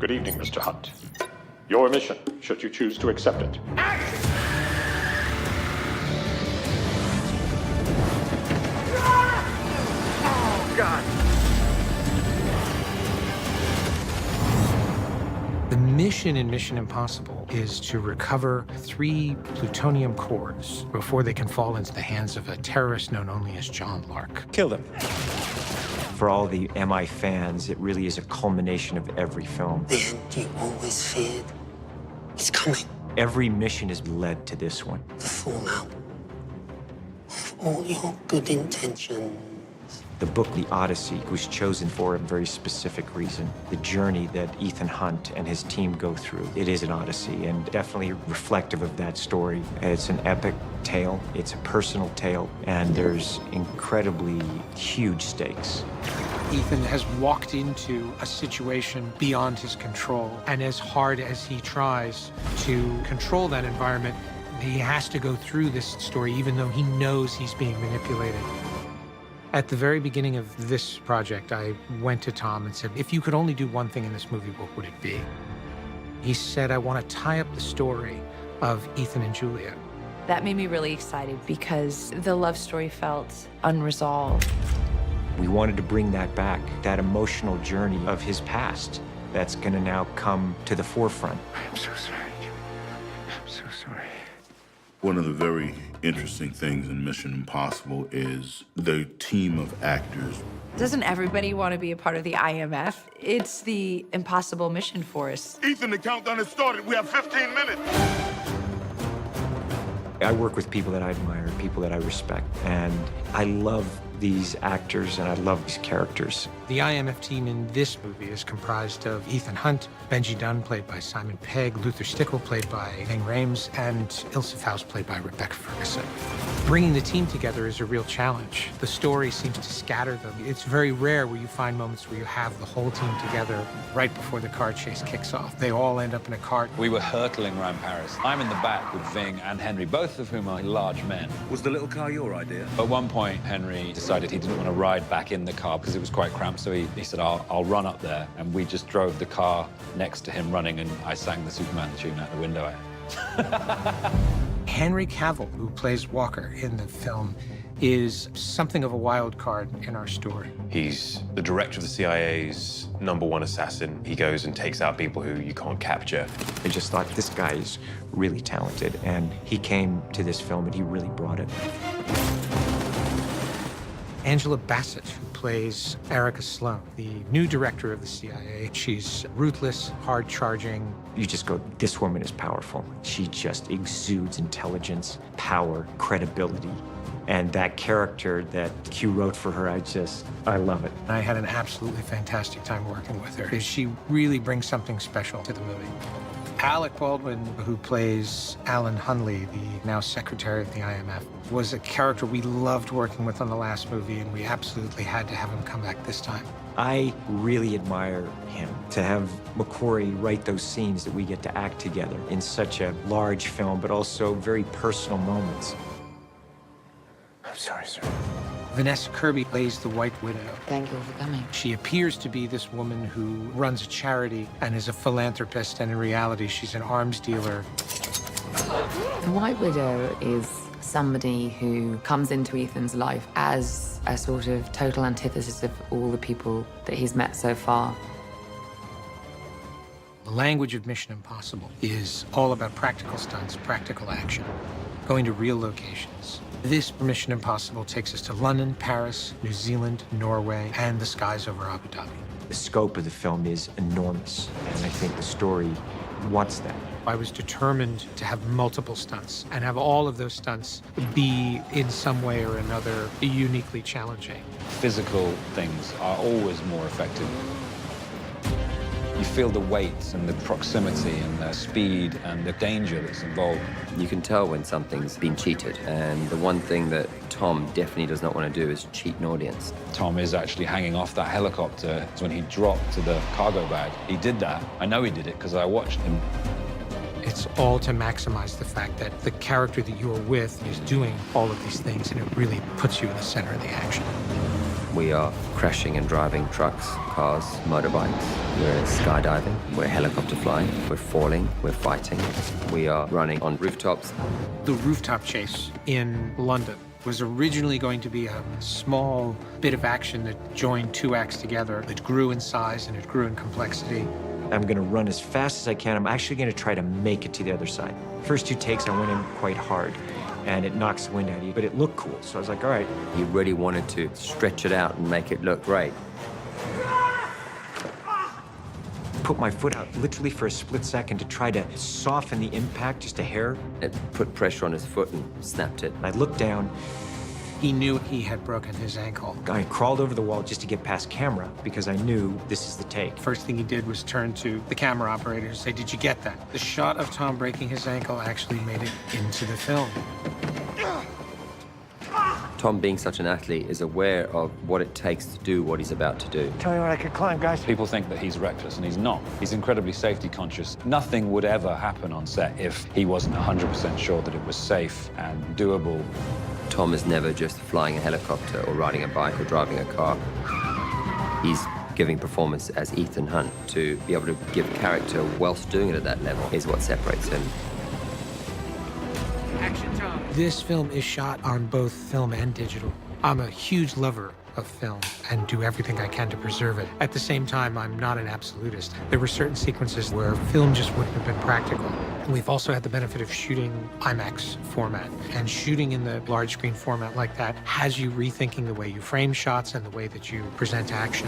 Good evening, Mr. Hunt. Your mission, should you choose to accept it. Oh, God. The mission in Mission Impossible is to recover 3 plutonium cores before they can fall into the hands of a terrorist known only as John Lark. Kill them. For all the MI fans, it really is a culmination of every film. The end you always feared is coming. Every mission has led to this one. The fallout of all your good intentions. The book, The Odyssey, was chosen for a very specific reason. The journey that Ethan Hunt and his team go through, it is an odyssey, and definitely reflective of that story. It's an epic tale, it's a personal tale, and there's incredibly huge stakes. Ethan has walked into a situation beyond his control, and as hard as he tries to control that environment, he has to go through this story even though he knows he's being manipulated. At the very beginning of this project, I went to Tom and said, if you could only do one thing in this movie, what would it be? He said, I want to tie up the story of Ethan and Julia. That made me really excited because the love story felt unresolved. We wanted to bring that back, that emotional journey of his past that's going to now come to the forefront. I'm so sorry. I'm so sorry. One of the very interesting things in Mission Impossible is the team of actors. Doesn't everybody want to be a part of the IMF? It's the impossible mission for us. Ethan, the countdown has started. We have 15 minutes. I work with people that I admire, people that I respect, and I love these actors and I love these characters. The IMF team in this movie is comprised of Ethan Hunt, Benji Dunn, played by Simon Pegg, Luther Stickle, played by Ving Rhames, and Ilse Faust, played by Rebecca Ferguson. Bringing the team together is a real challenge. The story seems to scatter them. It's very rare where you find moments where you have the whole team together right before the car chase kicks off. They all end up in a cart. We were hurtling around Paris. I'm in the back with Ving and Henry, both of whom are large men. Was the little car your idea? At one point, Henry decided he didn't want to ride back in the car because it was quite cramped, so he said, I'll run up there. And we just drove the car next to him running, and I sang the Superman tune out the window. Henry Cavill, who plays Walker in the film, is something of a wild card in our story. He's the director of the CIA's #1 assassin. He goes and takes out people who you can't capture. I just thought, this guy is really talented, and he came to this film and he really brought it. Angela Bassett, who plays Erica Sloan, the new director of the CIA. She's ruthless, hard-charging. You just go, this woman is powerful. She just exudes intelligence, power, credibility. And that character that Q wrote for her, I love it. I had an absolutely fantastic time working with her. She really brings something special to the movie. Alec Baldwin, who plays Alan Hunley, the now secretary of the IMF, was a character we loved working with on the last movie, and we absolutely had to have him come back this time. I really admire him. To have McQuarrie write those scenes that we get to act together in such a large film, but also very personal moments. I'm sorry, sir. Vanessa Kirby plays the White Widow. Thank you for coming. She appears to be this woman who runs a charity and is a philanthropist, and in reality, she's an arms dealer. The White Widow is somebody who comes into Ethan's life as a sort of total antithesis of all the people that he's met so far. The language of Mission Impossible is all about practical stunts, practical action, going to real locations. This Mission Impossible takes us to London, Paris, New Zealand, Norway, and the skies over Abu Dhabi. The scope of the film is enormous, and I think the story wants that. I was determined to have multiple stunts and have all of those stunts be, in some way or another, uniquely challenging. Physical things are always more effective. You feel the weight and the proximity and the speed and the danger that's involved. You can tell when something's been cheated, and the one thing that Tom definitely does not want to do is cheat an audience. Tom is actually hanging off that helicopter. When he dropped to the cargo bag, he did that. I know he did it because I watched him. It's all to maximize the fact that the character that you are with is doing all of these things, and it really puts you in the center of the action. We are crashing and driving trucks, cars, motorbikes. We're skydiving. We're helicopter flying. We're falling. We're fighting. We are running on rooftops. The rooftop chase in London was originally going to be a small bit of action that joined two acts together. It grew in size and it grew in complexity. I'm gonna run as fast as I can. I'm actually gonna try to make it to the other side. First two takes, I went in quite hard, and it knocks the wind out of you, but it looked cool. So I was like, all right. You really wanted to stretch it out and make it look great. Put my foot out literally for a split second to try to soften the impact just a hair. It put pressure on his foot and snapped it. I looked down. He knew he had broken his ankle. I crawled over the wall just to get past camera because I knew this is the take. First thing he did was turn to the camera operator and say, did you get that? The shot of Tom breaking his ankle actually made it into the film. Tom, being such an athlete, is aware of what it takes to do what he's about to do. Tell me what I could climb, guys. People think that he's reckless, and he's not. He's incredibly safety conscious. Nothing would ever happen on set if he wasn't 100% sure that it was safe and doable. Tom is never just flying a helicopter or riding a bike or driving a car. He's giving performance as Ethan Hunt. To be able to give character whilst doing it at that level is what separates him. Action, Tom. This film is shot on both film and digital. I'm a huge lover of film and do everything I can to preserve it. At the same time, I'm not an absolutist. There were certain sequences where film just wouldn't have been practical. We've also had the benefit of shooting IMAX format, and shooting in the large screen format like that has you rethinking the way you frame shots and the way that you present action.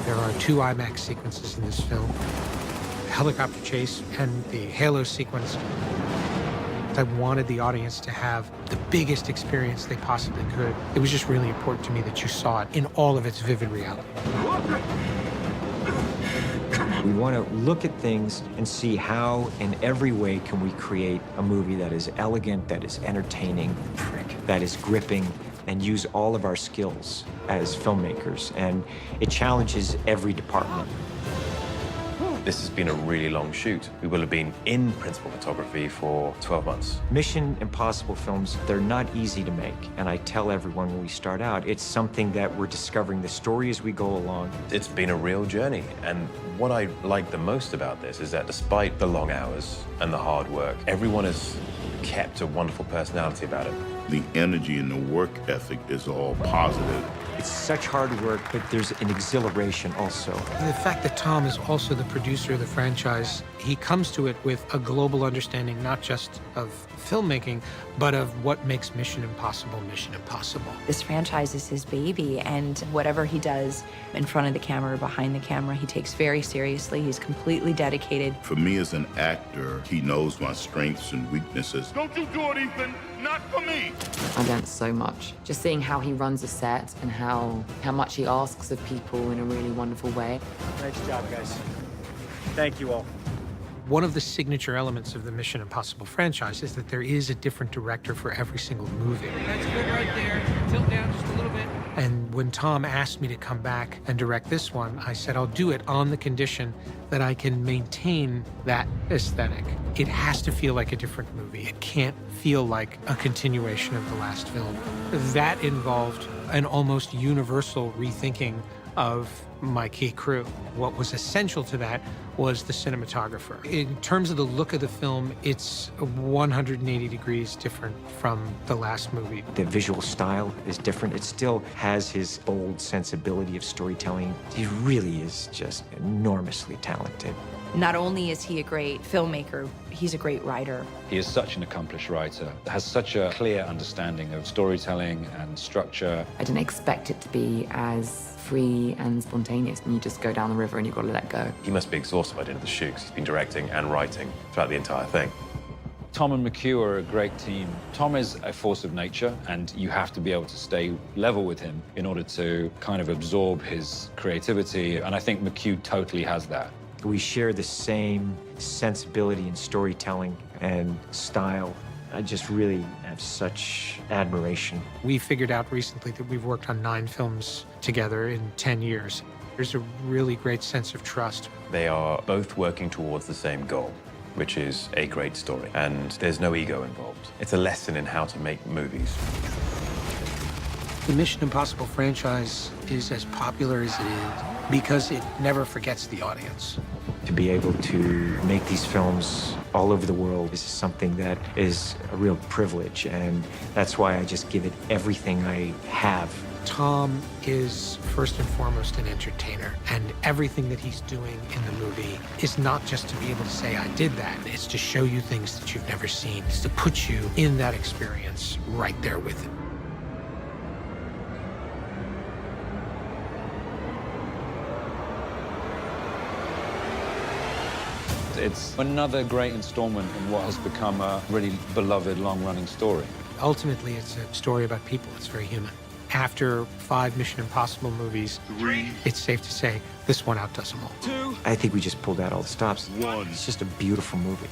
There are two IMAX sequences in this film, the helicopter chase and the halo sequence. I wanted the audience to have the biggest experience they possibly could. It was just really important to me that you saw it in all of its vivid reality. We want to look at things and see how, in every way, can we create a movie that is elegant, that is entertaining, that is gripping, and use all of our skills as filmmakers. And it challenges every department. This has been a really long shoot. We will have been in principal photography for 12 months. Mission Impossible films, they're not easy to make. And I tell everyone when we start out, it's something that we're discovering the story as we go along. It's been a real journey. And what I like the most about this is that despite the long hours and the hard work, everyone has kept a wonderful personality about it. The energy and the work ethic is all positive. It's such hard work, but there's an exhilaration also. The fact that Tom is also the producer of the franchise, he comes to it with a global understanding, not just of filmmaking, but of what makes Mission Impossible Mission Impossible. This franchise is his baby, and whatever he does in front of the camera or behind the camera, he takes very seriously. He's completely dedicated. For me as an actor, he knows my strengths and weaknesses. Don't you do it, Ethan! Not for me! I learned so much. Just seeing how he runs a set and how much he asks of people in a really wonderful way. Nice job, guys. Thank you all. One of the signature elements of the Mission Impossible franchise is that there is a different director for every single movie. That's good right there. Tilt down just a little bit. And when Tom asked me to come back and direct this one, I said I'll do it on the condition that I can maintain that aesthetic. It has to feel like a different movie. It can't feel like a continuation of the last film. That involved an almost universal rethinking of my key crew. What was essential to that was the cinematographer. In terms of the look of the film, it's 180 degrees different from the last movie. The visual style is different. It still has his bold sensibility of storytelling. He really is just enormously talented. Not only is he a great filmmaker, he's a great writer. He is such an accomplished writer, has such a clear understanding of storytelling and structure. I didn't expect it to be as free and spontaneous, and you just go down the river and you've got to let go. He must be exhausted by the end of the shoot, 'cause he's been directing and writing throughout the entire thing. Tom and McHugh are a great team. Tom is a force of nature, and you have to be able to stay level with him in order to kind of absorb his creativity, and I think McHugh totally has that. We share the same sensibility in storytelling and style. I just really have such admiration. We figured out recently that we've worked on 9 films together in 10 years. There's a really great sense of trust. They are both working towards the same goal, which is a great story, and there's no ego involved. It's a lesson in how to make movies. The Mission Impossible franchise is as popular as it is because it never forgets the audience. To be able to make these films all over the world is something that is a real privilege, and that's why I just give it everything I have. Tom is first and foremost an entertainer, and everything that he's doing in the movie is not just to be able to say, I did that. It's to show you things that you've never seen. It's to put you in that experience right there with him. It's another great installment in what has become a really beloved, long-running story. Ultimately, it's a story about people. It's very human. After 5 Mission Impossible movies, it's safe to say this one outdoes them all. I think we just pulled out all the stops. It's just a beautiful movie.